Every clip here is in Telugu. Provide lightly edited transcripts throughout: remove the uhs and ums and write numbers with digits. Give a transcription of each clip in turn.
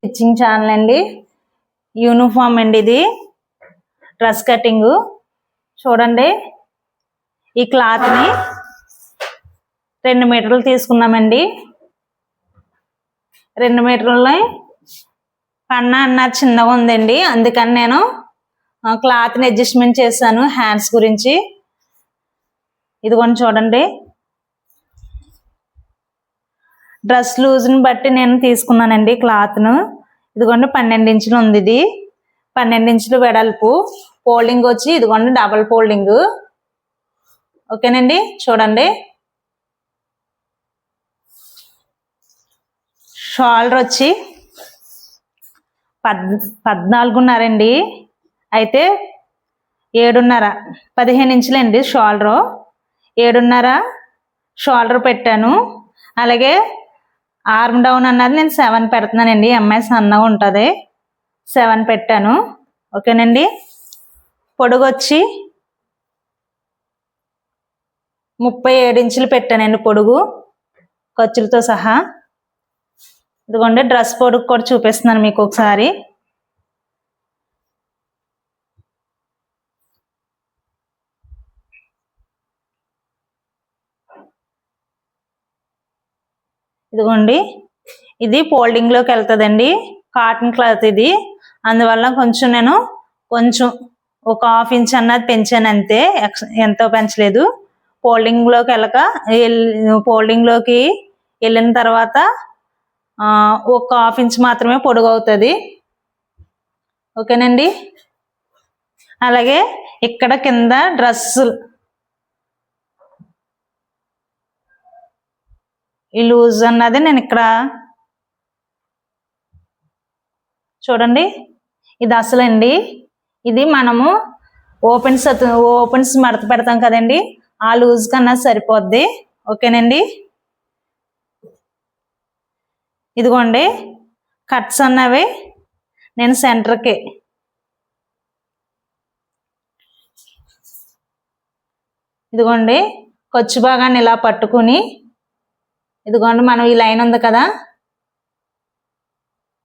స్టిచ్చింగ్ ఛానల్ అండి. యూనిఫామ్ అండి, ఇది డ్రెస్ కటింగ్. చూడండి, ఈ క్లాత్ ని 2 మీటర్లు తీసుకున్నామండి. 2 మీటర్లని పన్నా అన్నది చిన్నగా ఉందండి, అందుకని నేను క్లాత్ ని అడ్జస్ట్మెంట్ చేశాను హ్యాండ్స్ గురించి. ఇదిగోండి చూడండి, డ్రెస్ లూజ్ ని బట్టి నేను తీసుకున్నానండి క్లాత్ ను. ఇదిగోండి 12 ఇంచులు ఉంది, ఇది 12 ఇంచులు వెడల్పు. ఫోల్డింగ్ వచ్చి ఇదిగోండి డబల్ ఫోల్డింగ్. ఓకేనండి, చూడండి. షోల్డర్ వచ్చి 14.5 అండి, అయితే 7.5 15 ఇంచులండి షోల్డర్. 7.5 షోల్డర్ పెట్టాను. అలాగే ఆర్మ్ డౌన్ అన్నది నేను 7 పెడుతున్నానండి, ఎంఐ సన్నగా ఉంటుంది, 7 పెట్టాను. ఓకేనండి. పొడుగు వచ్చి 37 ఇంచులు పెట్టానండి పొడుగు, ఖర్చులతో సహా. ఇదిగోండి డ్రెస్ పొడుగు కూడా చూపిస్తున్నాను మీకు ఒకసారి. ఇదిగోండి, ఇది ఫోల్డింగ్ లోకి వెళ్తుందండి, కాటన్ క్లాత్ ఇది. అందువల్ల నేను కొంచెం ఒక 1/2 ఇంచ్ అన్నది పెంచాను అంతే, ఎంతో పెంచలేదు. ఫోల్డింగ్ లోకి వెళ్ళిన తర్వాత ఒక 1/2 ఇంచ్ మాత్రమే పొడుగు అవుతుంది. ఓకేనండి. అలాగే ఇక్కడ కింద డ్రెస్ ఈ లూజ్ అన్నది నేను ఇక్కడ చూడండి, ఇది అసలండి. ఇది మనము ఓపెన్స్ మడత పెడతాం కదండి, ఆ లూజ్ కన్నా సరిపోద్ది. ఓకేనండి. ఇదిగోండి కట్స్ అన్నవి నేను సెంటర్కి ఇదిగోండి ఖర్చు భాగాన్ని ఇలా పట్టుకుని, ఇదిగోండి మనం ఈ లైన్ ఉంది కదా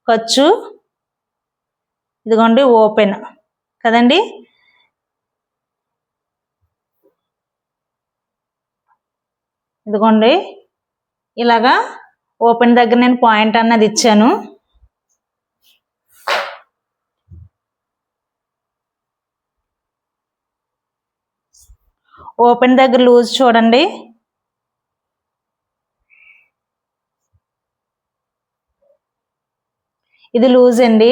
ఖర్చు, ఇదిగోండి ఓపెన్ కదండి. ఇదిగోండి ఇలాగా ఓపెన్ దగ్గర నేను పాయింట్ అన్నది ఇచ్చాను. ఓపెన్ దగ్గర లూజ్ చూడండి, ఇది లూజ్ అండి.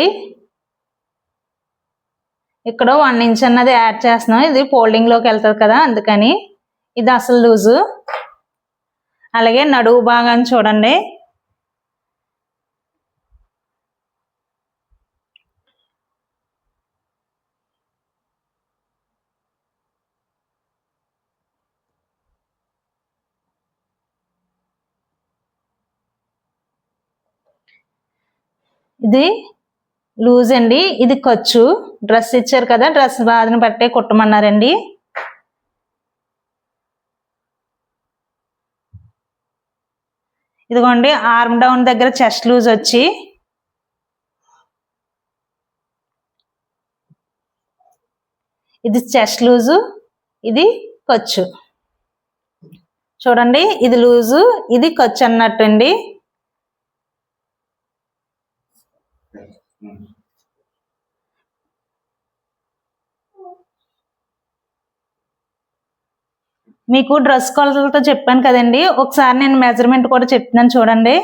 ఇక్కడ 1 ఇంచ్ అన్నది యాడ్ చేస్తున్నాం, ఇది ఫోల్డింగ్ లోకి వెళ్తుంది కదా అందుకని. ఇది అసలు లూజు. అలాగే నడువు భాగాన్ని చూడండి, ఇది లూజ్ అండి, ఇది ఖర్చు. డ్రెస్ ఇచ్చారు కదా, డ్రెస్ బాధను బట్టే కుట్టమన్నారండి. ఇదిగోండి ఆర్మ్ డౌన్ దగ్గర చెస్ట్ లూజ్ వచ్చి ఇది చెస్ట్ లూజు, ఇది ఖర్చు. చూడండి, ఇది లూజు, ఇది ఖర్చు అన్నట్టు అండి. మీకు డ్రెస్ కొలతలతో చెప్పాను కదండి, ఒకసారి నేను మెజర్మెంట్ కూడా చెప్తున్నాను చూడండి.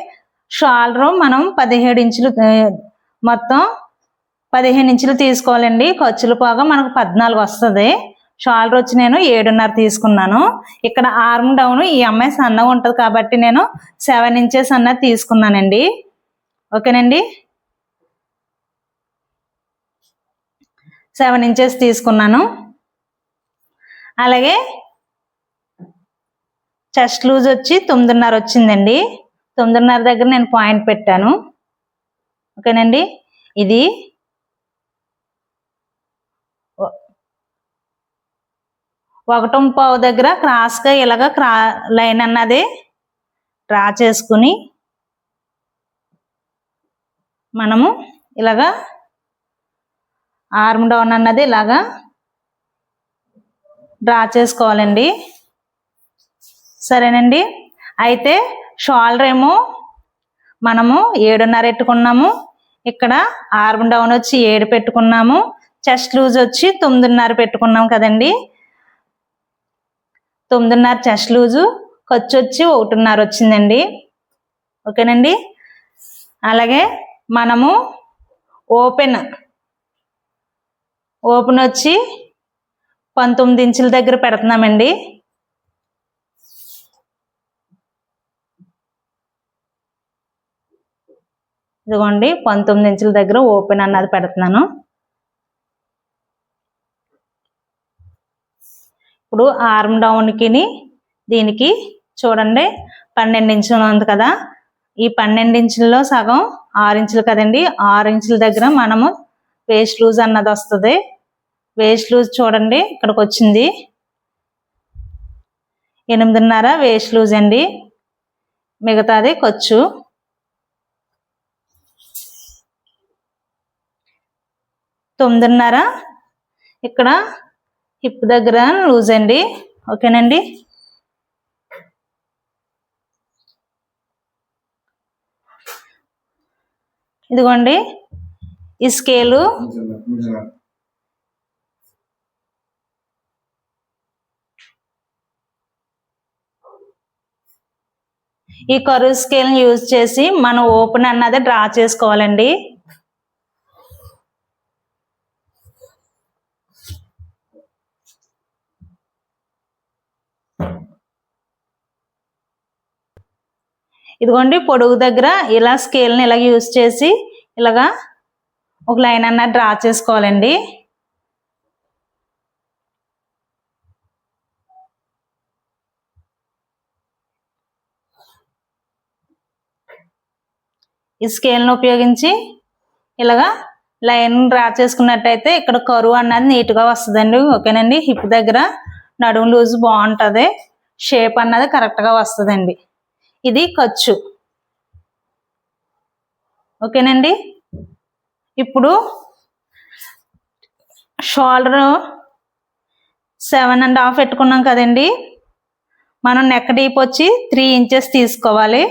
షోల్డర్ మనం 17 ఇంచులు, మొత్తం 15 ఇంచులు తీసుకోవాలండి. ఖర్చులు పోగా మనకు 14 వస్తుంది. షోల్డర్ వచ్చి నేను 7.5 తీసుకున్నాను. ఇక్కడ ఆర్మ్ డౌన్ ఈ అమ్మాయి సన్నగా ఉంటుంది కాబట్టి నేను 7 ఇంచెస్ అన్నది తీసుకున్నానండి. ఓకేనండి, 7 ఇంచెస్ తీసుకున్నాను. అలాగే చెస్ట్ లూజ్ వచ్చి 9.5 వచ్చిందండి. 9.5 దగ్గర నేను పాయింట్ పెట్టాను. ఓకేనండి, ఇది 1.5 దగ్గర క్రాస్గా ఇలాగ లైన్ అన్నది డ్రా చేసుకుని మనము ఇలాగా ఆర్మ్ డౌన్ అన్నది ఇలాగా డ్రా చేసుకోవాలండి. సరేనండి. అయితే షోల్డర్ ఏమో మనము 7.5 పెట్టుకున్నాము, ఇక్కడ ఆర్మ్ డౌన్ వచ్చి 7 పెట్టుకున్నాము, చెస్ట్ లూజ్ వచ్చి 9.5 పెట్టుకున్నాం కదండి. 9.5 చెస్ట్ లూజు, ఖర్చు వచ్చి 1.5 వచ్చిందండి. ఓకేనండి. అలాగే మనము ఓపెన్ వచ్చి 19 ఇంచుల దగ్గర పెడుతున్నామండి. ఇదిగోండి 19 ఇంచుల దగ్గర ఓపెన్ అన్నది పెడుతున్నాను. ఇప్పుడు ఆర్మ్ డౌన్కి దీనికి చూడండి 12 ఇంచులు ఉంది కదా, ఈ 12 ఇంచుల్లో సగం 6 ఇంచులు కదండి. 6 ఇంచుల దగ్గర మనము వేస్ట్ లూజ్ అన్నది వస్తుంది. వేస్ట్ లూజ్ చూడండి ఇక్కడికి వచ్చింది 8.5 వేస్ట్ లూజ్ అండి, మిగతాది ఖర్చు. తొమ్మిదిన్నర ఇక్కడ హిప్ దగ్గర లూజ్ అండి. ఓకేనండి. ఇదిగోండి ఈ స్కేలు ఈ కర్వ్ స్కేల్ని యూజ్ చేసి మనం ఓపెన్ అన్నది డ్రా చేసుకోవాలండి. ఇదిగోండి పొడుగు దగ్గర ఇలా స్కేల్ని ఇలా యూజ్ చేసి ఇలాగా ఒక లైన్ అన్నది డ్రా చేసుకోవాలండి. ఈ స్కేల్ని ఉపయోగించి ఇలాగా లైన్ డ్రా చేసుకున్నట్టయితే ఇక్కడ కరువు అన్నది నీట్గా వస్తుందండి. ఓకేనండి. హిప్ దగ్గర నడుము లూజ్ బాగుంటుంది, షేప్ అన్నది కరెక్ట్గా వస్తుందండి. ఇది ఖర్చు. ఓకేనండి. ఇప్పుడు షోల్డర్ 7.5 పెట్టుకున్నాం కదండి, మనం నెక్ డీప్ వచ్చి 3 ఇంచెస్ తీసుకోవాలి.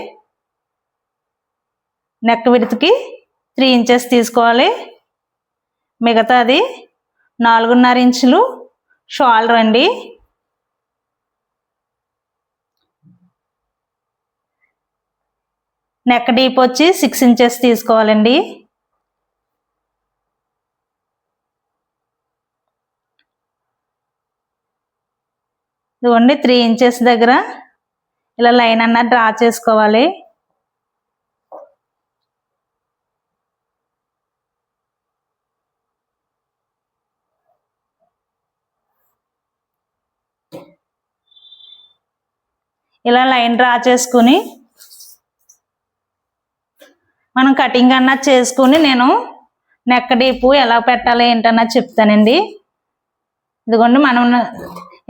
నెక్ విడ్త్కి 3 ఇంచెస్ తీసుకోవాలి. మిగతాది 4.5 ఇంచులు షోల్డర్ అండి. నెక్ డీప్ వచ్చి 6 ఇంచెస్ తీసుకోవాలండి. ఇదిగోండి 3 ఇంచెస్ దగ్గర ఇలా లైన్ అన్నది డ్రా చేసుకోవాలి. ఇలా లైన్ డ్రా చేసుకుని మనం కటింగ్ అన్నది చేసుకుని నేను నెక్ డీప్ ఎలా పెట్టాలి ఏంటన్నది చెప్తానండి. ఇదిగోండి మనం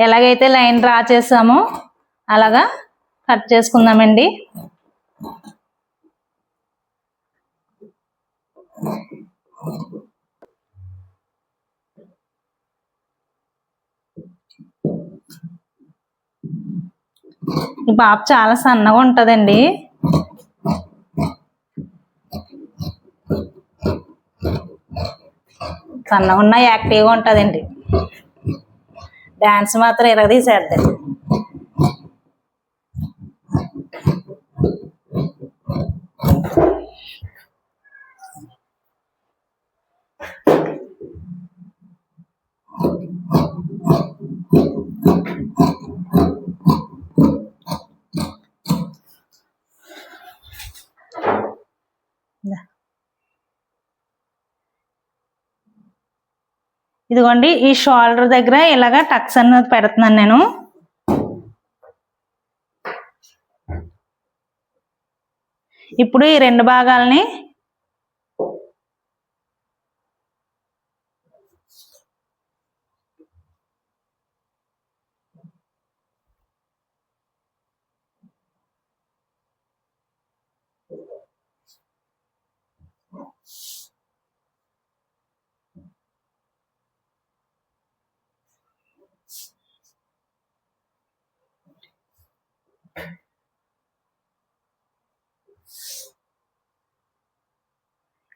ఎలాగైతే లైన్ డ్రా చేసామో అలాగా కట్ చేసుకుందామండి. ఈ పాప చాలా సన్నగా ఉంటుందండి. సన్నగా ఉన్న యాక్టివ్గా ఉంటుందండి. డాన్స్ మాత్రం ఇరగదీసేద్ది. ఇదిగోండి ఈ షోల్డర్ దగ్గర ఇలాగా టక్స్ అన్నది పెడుతున్నాను నేను. ఇప్పుడు ఈ రెండు భాగాల్ని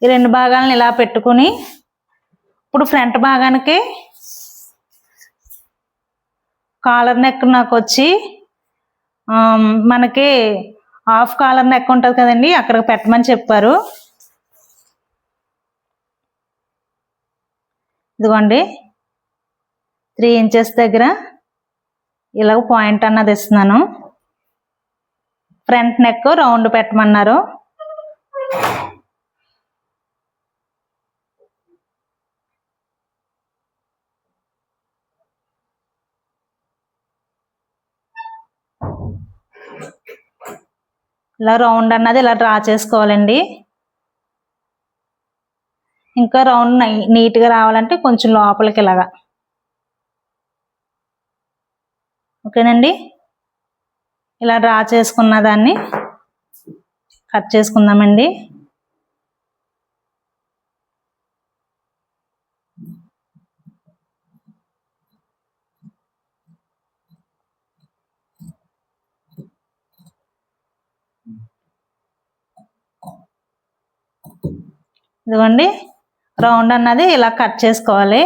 ఈ రెండు భాగాలను ఇలా పెట్టుకుని ఇప్పుడు ఫ్రంట్ భాగానికి కాలర్ నెక్ నాకు వచ్చి మనకి హాఫ్ కాలర్ నెక్ ఉంటుంది కదండి, అక్కడికి పెట్టమని చెప్పారు. ఇదిగోండి 3 ఇంచెస్ దగ్గర ఇలాగ పాయింట్ అన్నది ఇస్తున్నాను. ఫ్రంట్ నెక్ రౌండ్ పెట్టమన్నారు. ఇలా రౌండ్ అన్నది ఇలా డ్రా చేసుకోవాలండి. ఇంకా రౌండ్ నీట్గా రావాలంటే కొంచెం లోపలికి ఇలాగా. ఓకేనండి, ఇలా డ్రా చేసుకున్న దాన్ని కట్ చేసుకుందామండి. ఇదిగోండి రౌండ్ అన్నది ఇలా కట్ చేసుకోవాలి.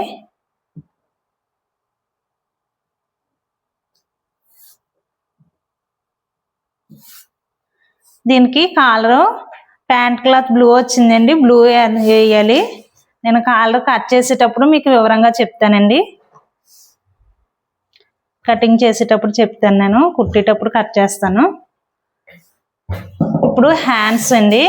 దీనికి కాలరు ప్యాంట్ క్లాత్ బ్లూ వచ్చిందండి, బ్లూ వేయాలి. నేను కాలర్ కట్ చేసేటప్పుడు మీకు వివరంగా చెప్తానండి. కటింగ్ చేసేటప్పుడు చెప్తాను, నేను కుట్టేటప్పుడు కట్ చేస్తాను. ఇప్పుడు హ్యాండ్స్ అండి.